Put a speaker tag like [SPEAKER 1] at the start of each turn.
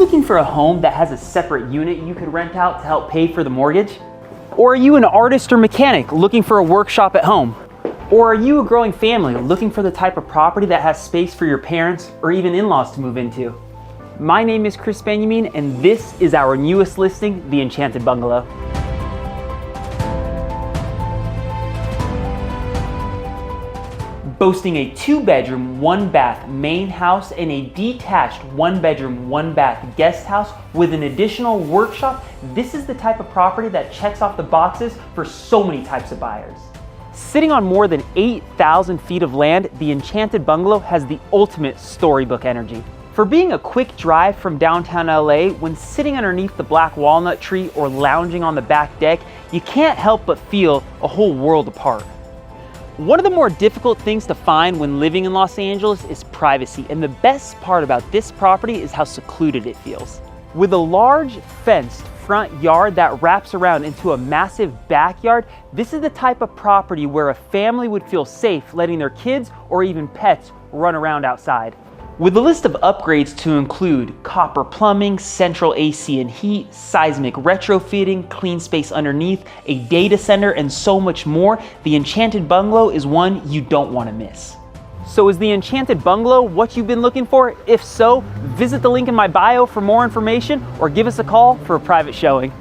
[SPEAKER 1] looking for a home that has a separate unit you could rent out to help pay for the mortgage? Or are you an artist or mechanic looking for a workshop at home? Or are you a growing family looking for the type of property that has space for your parents or even in-laws to move into? My name is Chris Benjamin, and this is our newest listing, the Enchanted Bungalow. Boasting a 2-bedroom, 1-bath main house and a detached 1-bedroom, 1-bath guest house with an additional workshop, this is the type of property that checks off the boxes for so many types of buyers. Sitting on more than 8,000 feet of land, the Enchanted Bungalow has the ultimate storybook energy. For being a quick drive from downtown LA, when sitting underneath the black walnut tree or lounging on the back deck, you can't help but feel a whole world apart. One of the more difficult things to find when living in Los Angeles is privacy, and the best part about this property is how secluded it feels. With a large fenced front yard that wraps around into a massive backyard, this is the type of property where a family would feel safe letting their kids or even pets run around outside. With a list of upgrades to include copper plumbing, central AC and heat, seismic retrofitting, clean space underneath, a data center, and so much more, the Enchanted Bungalow is one you don't want to miss. So is the Enchanted Bungalow what you've been looking for? If so, visit the link in my bio for more information or give us a call for a private showing.